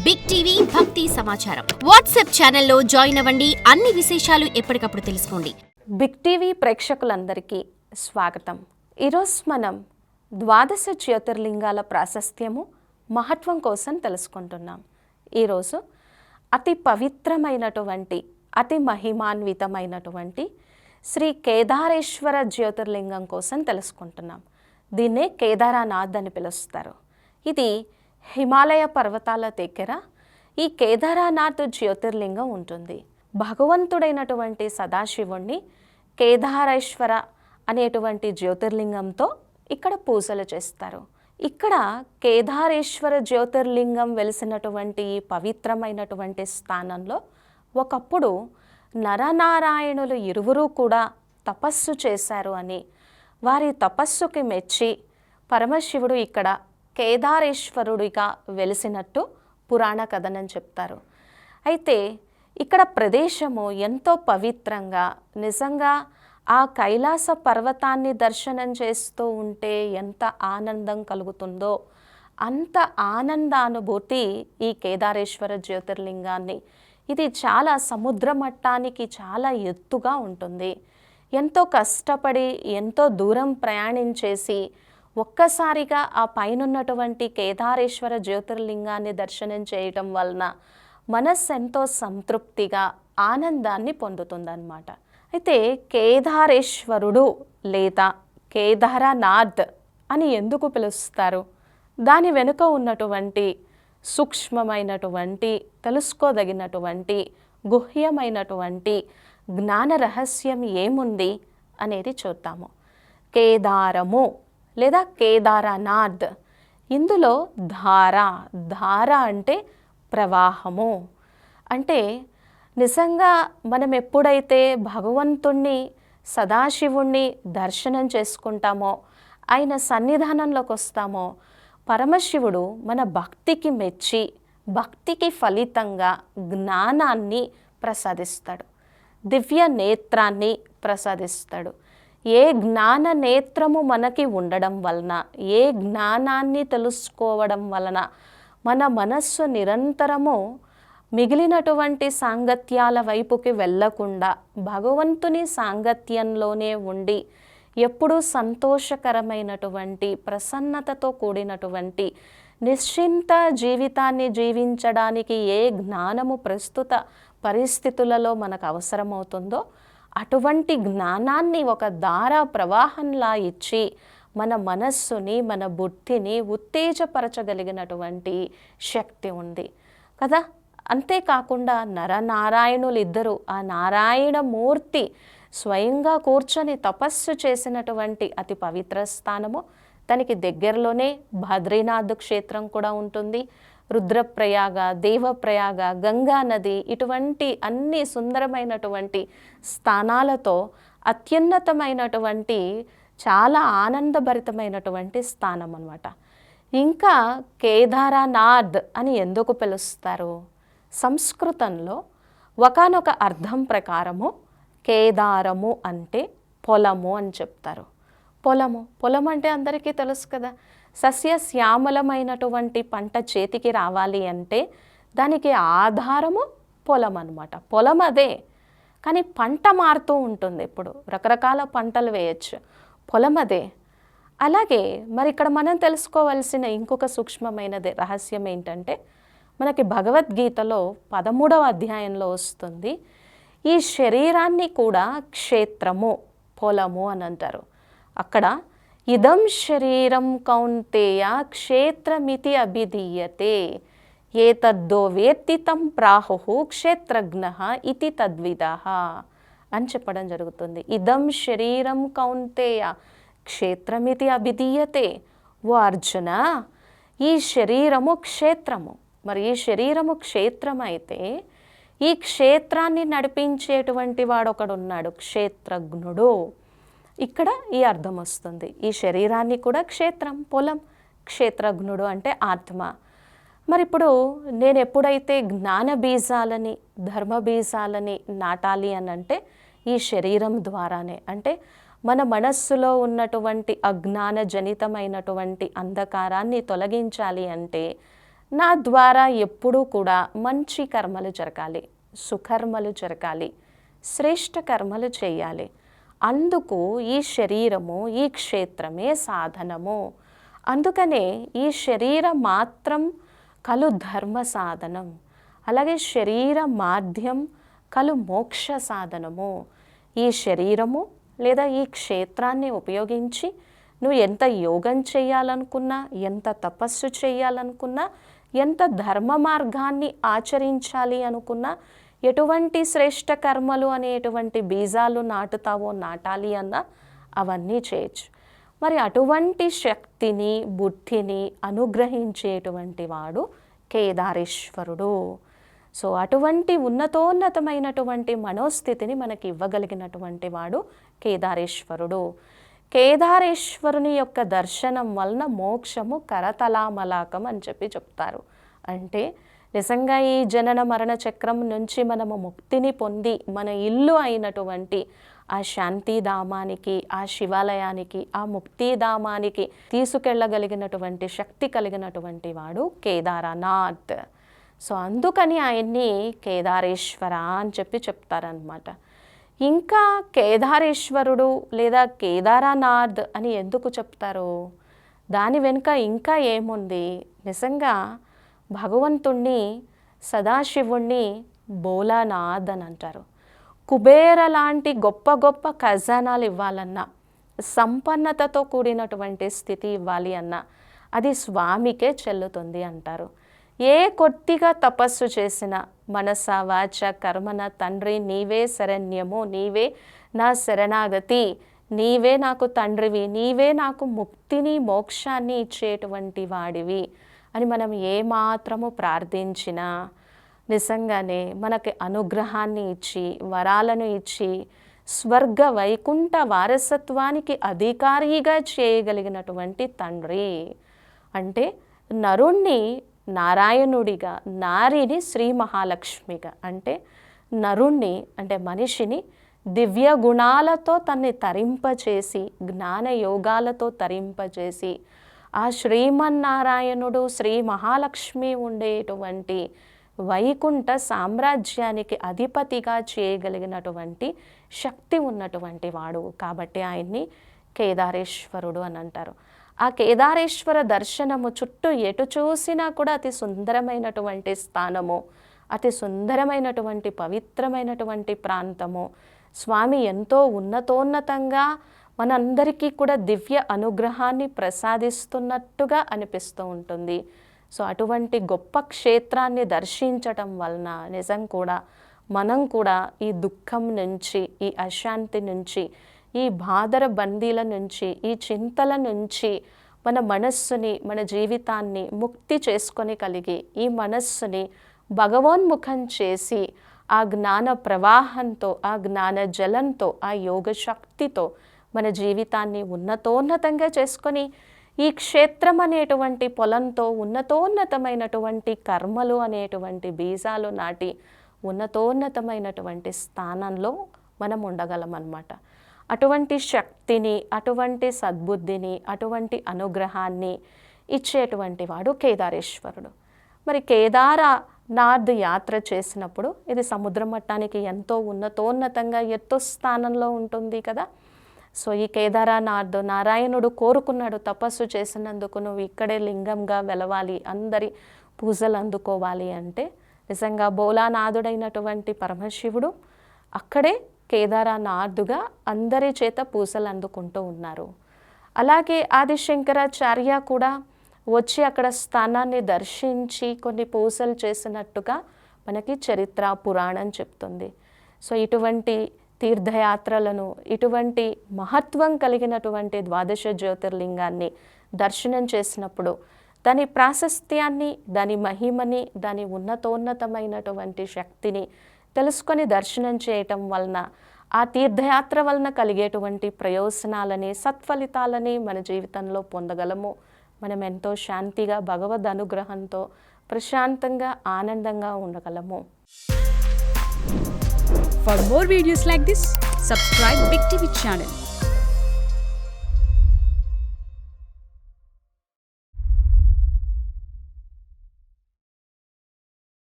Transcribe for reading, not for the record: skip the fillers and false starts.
Big TV భక్తి సమాచారం WhatsApp ఛానల్లో జాయిన్ అవ్వండి. అన్ని విశేషాలు ఎప్పటికప్పుడు తెలుసుకోండి. బిగ్ టీవీ ప్రేక్షకులందరికీ స్వాగతం. ఈరోజు మనం ద్వాదశ జ్యోతిర్లింగాల ప్రాశస్త్యము మహత్వం కోసం తెలుసుకుంటున్నాం. ఈరోజు అతి పవిత్రమైనటువంటి అతి మహిమాన్వితమైనటువంటి శ్రీ కేదారేశ్వర జ్యోతిర్లింగం కోసం తెలుసుకుంటున్నాం. దీన్నే కేదారనాథ్ అని పిలుస్తారు. ఇది హిమాలయ పర్వతాల దగ్గర ఈ కేదారనాథ్ జ్యోతిర్లింగం ఉంటుంది. భగవంతుడైనటువంటి సదాశివుణ్ణి కేదారేశ్వర అనేటువంటి జ్యోతిర్లింగంతో ఇక్కడ పూజలు చేస్తారు. ఇక్కడ కేదారేశ్వర జ్యోతిర్లింగం వెలిసినటువంటి ఈ పవిత్రమైనటువంటి స్థానంలో ఒకప్పుడు నరనారాయణులు ఇరువురు కూడా తపస్సు చేశారు అని, వారి తపస్సుకి మెచ్చి పరమశివుడు ఇక్కడ కేదారేశ్వరుడిగా వెలిసినట్టు పురాణ కథనం చెప్తారు. అయితే ఇక్కడ ప్రదేశము ఎంతో పవిత్రంగా, నిజంగా ఆ కైలాస పర్వతాన్ని దర్శనం చేస్తూ ఉంటే ఎంత ఆనందం కలుగుతుందో అంత ఆనందానుభూతి ఈ కేదారేశ్వర జ్యోతిర్లింగాన్ని. ఇది చాలా సముద్ర మట్టానికి చాలా ఎత్తుగా ఉంటుంది. ఎంతో కష్టపడి ఎంతో దూరం ప్రయాణించేసి ఒక్కసారిగా ఆ పైనున్నటువంటి కేదారేశ్వర జ్యోతిర్లింగాన్ని దర్శనం చేయటం వలన మనస్సు ఎంతో సంతృప్తిగా ఆనందాన్ని పొందుతుందన్నమాట. అయితే కేదారేశ్వరుడు లేదా కేదారనాథ్ అని ఎందుకు పిలుస్తారు? దాని వెనుక ఉన్నటువంటి సూక్ష్మమైనటువంటి తెలుసుకోదగినటువంటి గుహ్యమైనటువంటి జ్ఞాన రహస్యం ఏముంది అనేది చూద్దాము. కేదారము లేదా కేదారనాథ్, ఇందులో ధార అంటే ప్రవాహము. అంటే నిజంగా మనం ఎప్పుడైతే భగవంతుణ్ణి సదాశివుణ్ణి దర్శనం చేసుకుంటామో, ఆయన సన్నిధానంలోకి వస్తామో, పరమశివుడు మన భక్తికి మెచ్చి భక్తికి ఫలితంగా జ్ఞానాన్ని ప్రసాదిస్తాడు, దివ్య నేత్రాన్ని ప్రసాదిస్తాడు. ఏ జ్ఞాన నేత్రము మనకి ఉండడం వలన, ఏ జ్ఞానాన్ని తెలుసుకోవడం వలన మన మనస్సు నిరంతరము మిగిలినటువంటి సాంగత్యాల వైపుకి వెళ్ళకుండా భగవంతుని సాంగత్యంలోనే ఉండి ఎప్పుడూ సంతోషకరమైనటువంటి ప్రసన్నతతో కూడినటువంటి నిశ్చింత జీవితాన్ని జీవించడానికి ఏ జ్ఞానము ప్రస్తుత పరిస్థితులలో మనకు అవసరమవుతుందో అటువంటి జ్ఞానాన్ని ఒక ధారా ప్రవాహంలా ఇచ్చి మన మనస్సుని మన బుద్ధిని ఉత్తేజపరచగలిగినటువంటి శక్తి ఉంది కదా. అంతేకాకుండా నరనారాయణులు ఇద్దరు, ఆ నారాయణమూర్తి స్వయంగా కూర్చొని తపస్సు చేసినటువంటి అతి పవిత్ర స్థానము. దానికి దగ్గరలోనే బద్రీనాథ్ క్షేత్రం కూడా ఉంటుంది. రుద్రప్రయాగ, దేవప్రయాగ, గంగా నది, ఇటువంటి అన్ని సుందరమైనటువంటి స్థానాలతో అత్యున్నతమైనటువంటి చాలా ఆనందభరితమైనటువంటి స్థానం అన్నమాట. ఇంకా కేదారనాథ్ అని ఎందుకు పిలుస్తారు? సంస్కృతంలో ఒకానొక అర్థం ప్రకారము కేదారము అంటే పొలము అని చెప్తారు. పొలం అంటే అందరికీ తెలుసు కదా. సస్యశ్యామలమైనటువంటి పంట చేతికి రావాలి అంటే దానికి ఆధారము పొలం అన్నమాట. పొలం అదే, కానీ పంట మారుతూ ఉంటుంది. ఇప్పుడు రకరకాల పంటలు వేయచ్చు, పొలం అదే. అలాగే మరి ఇక్కడ మనం తెలుసుకోవాల్సిన ఇంకొక సూక్ష్మమైనది రహస్యం ఏంటంటే, మనకి భగవద్గీతలో 13వ అధ్యాయంలో వస్తుంది, ఈ శరీరాన్ని కూడా క్షేత్రము, పొలము అని అంటారు. అక్కడ ఇదం శరీరం కౌంతేయ క్షేత్రమితి అభిధీయతే ఏతద్దో వేత్తి తం ప్రాహు క్షేత్రజ్ఞః ఇతి తద్విదః అని చెప్పడం జరుగుతుంది. ఇదం శరీరం కౌంతేయ క్షేత్రమితి అభిధీయతే. ఓ అర్జున, ఈ శరీరము క్షేత్రము. మరి ఈ శరీరము క్షేత్రం అయితే ఈ క్షేత్రాన్ని నడిపించేటువంటి వాడు ఒకడున్నాడు, క్షేత్రజ్ఞుడు. ఇక్కడ ఈ అర్థం వస్తుంది. ఈ శరీరాన్ని కూడా క్షేత్రం, పొలం, క్షేత్రజ్ఞుడు అంటే ఆత్మ. మరి ఇప్పుడు నేను ఎప్పుడైతే జ్ఞాన బీజాలని ధర్మ బీజాలని నాటాలి అని అంటే ఈ శరీరం ద్వారానే. అంటే మన మనస్సులో ఉన్నటువంటి అజ్ఞాన జనితమైనటువంటి అంధకారాన్ని తొలగించాలి అంటే నా ద్వారా ఎప్పుడూ కూడా మంచి కర్మలు జరగాలి, సుకర్మలు జరగాలి, శ్రేష్ఠ కర్మలు చేయాలి. అందుకు ఈ శరీరము, ఈ క్షేత్రమే సాధనము. అందుకనే ఈ శరీర మాత్రం కలు ధర్మ సాధనం, అలాగే శరీర మాధ్యం కలు మోక్ష సాధనము. ఈ శరీరము లేదా ఈ క్షేత్రాన్ని ఉపయోగించి నువ్వు ఎంత యోగం చేయాలనుకున్నా, ఎంత తపస్సు చేయాలనుకున్నా, ఎంత ధర్మ మార్గాన్ని ఆచరించాలి అనుకున్నా, ఎటువంటి శ్రేష్ఠ కర్మలు అనేటువంటి బీజాలు నాటుతావో నాటాలి అన్నా అవన్నీ చేయొచ్చు. మరి అటువంటి శక్తిని, బుద్ధిని అనుగ్రహించేటువంటి వాడు కేదారేశ్వరుడు. సో అటువంటి ఉన్నతోన్నతమైనటువంటి మనోస్థితిని మనకి ఇవ్వగలిగినటువంటి వాడు కేదారేశ్వరుడు. కేదారేశ్వరుని యొక్క దర్శనం వలన మోక్షము కరతలామలాకం అని చెప్తారు. అంటే నిజంగా ఈ జనన మరణ చక్రం నుంచి మనము ముక్తిని పొంది మన ఇల్లు అయినటువంటి ఆ శాంతిధామానికి, ఆ శివాలయానికి, ఆ ముక్తిధామానికి తీసుకెళ్ళగలిగినటువంటి శక్తి కలిగినటువంటి వాడు కేదారనాథ్. సో అందుకని ఆయన్ని కేదారేశ్వర అని చెప్తారనమాట. ఇంకా కేదారేశ్వరుడు లేదా కేదారనాథ్ అని ఎందుకు చెప్తారు? దాని వెనుక ఇంకా ఏముంది? నిజంగా భగవంతుణ్ణి, సదాశివుణ్ణి భోలానాథ్ అని అంటారు. కుబేర లాంటి గొప్ప గొప్ప ఖజానాలు ఇవ్వాలన్నా, సంపన్నతతో కూడినటువంటి స్థితి ఇవ్వాలి అన్నా అది స్వామికే చెల్లుతుంది అంటారు. ఏ కొద్దిగా తపస్సు చేసిన మనస వాచ కర్మన తండ్రి నీవే శరణ్యము, నీవే నా శరణాగతి, నీవే నాకు తండ్రివి, నీవే నాకు ముక్తిని మోక్షాన్ని ఇచ్చేటువంటి వాడివి అని మనం ఏమాత్రము ప్రార్థించినా నిజంగానే మనకి అనుగ్రహాన్ని ఇచ్చి, వరాలను ఇచ్చి, స్వర్గ వైకుంఠ వారసత్వానికి అధికారిగా చేయగలిగినటువంటి తండ్రి. అంటే నరుణ్ణి నారాయణుడిగా, నారిని శ్రీ మహాలక్ష్మిగా, అంటే నరుణ్ణి అంటే మనిషిని దివ్య గుణాలతో తన్ని తరింపచేసి, జ్ఞాన యోగాలతో తరింపచేసి, ఆ శ్రీమన్నారాయణుడు శ్రీ మహాలక్ష్మి ఉండేటువంటి వైకుంఠ సామ్రాజ్యానికి అధిపతిగా చేయగలిగినటువంటి శక్తి ఉన్నటువంటి వాడు. కాబట్టి ఆయన్ని కేదారేశ్వరుడు అని అంటారు. ఆ కేదారేశ్వర దర్శనము చుట్టూ ఎటు చూసినా కూడా అతి సుందరమైనటువంటి స్థానము, అతి సుందరమైనటువంటి పవిత్రమైనటువంటి ప్రాంతము. స్వామి ఎంతో ఉన్నతోన్నతంగా మనందరికీ కూడా దివ్య అనుగ్రహాన్ని ప్రసాదిస్తున్నట్టుగా అనిపిస్తూ ఉంటుంది. సో అటువంటి గొప్ప క్షేత్రాన్ని దర్శించటం వలన నిజం కూడా మనం కూడా ఈ దుఃఖం నుంచి, ఈ అశాంతి నుంచి, ఈ బాధర బందీల నుంచి, ఈ చింతల నుంచి మన మనస్సుని, మన జీవితాన్ని ముక్తి చేసుకొని కలిగి, ఈ మనస్సుని భగవన్ముఖం చేసి ఆ జ్ఞాన ప్రవాహంతో, ఆ జ్ఞాన జలంతో, ఆ యోగ శక్తితో మన జీవితాన్ని ఉన్నతోన్నతంగా చేసుకొని ఈ క్షేత్రం అనేటువంటి పొలంతో ఉన్నతోన్నతమైనటువంటి కర్మలు అనేటువంటి బీజాలు నాటి ఉన్నతోన్నతమైనటువంటి స్థానంలో మనం ఉండగలం అన్నమాట. అటువంటి శక్తిని, అటువంటి సద్బుద్ధిని, అటువంటి అనుగ్రహాన్ని ఇచ్చేటువంటి వాడు కేదారేశ్వరుడు. మరి కేదారనాథ్ యాత్ర చేసినప్పుడు ఇది సముద్ర మట్టానికి ఎంతో ఉన్నతోన్నతంగా ఎత్తు స్థానంలో ఉంటుంది కదా. సో ఈ కేదారనాథ్ నారాయణుడు కోరుకున్నాడు, తపస్సు చేసినందుకు నువ్వు ఇక్కడే లింగంగా వెలవాలి, అందరి పూజలు అందుకోవాలి అంటే నిజంగా భోలానాథుడైనటువంటి పరమశివుడు అక్కడే కేదారనాథుగా అందరి చేత పూజలు అందుకుంటూ ఉన్నారు. అలాగే ఆదిశంకరాచార్య కూడా వచ్చి అక్కడ స్థానాన్ని దర్శించి కొన్ని పూజలు చేసినట్టుగా మనకి చరిత్ర పురాణం చెప్తుంది. సో ఇటువంటి తీర్థయాత్రలను, ఇటువంటి మహత్వం కలిగినటువంటి ద్వాదశ జ్యోతిర్లింగాన్ని దర్శనం చేసినప్పుడు దాని ప్రాశస్త్యాన్ని, దాని మహిమని, దాని ఉన్నతోన్నతమైనటువంటి శక్తిని తెలుసుకొని దర్శనం చేయటం వలన ఆ తీర్థయాత్ర వలన కలిగేటువంటి ప్రయోజనాలని, సత్ఫలితాలని మన జీవితంలో పొందగలము. మనం ఎంతో శాంతిగా భగవద్ అనుగ్రహంతో ప్రశాంతంగా ఆనందంగా ఉండగలము. For more videos like this, subscribe Big TV channel.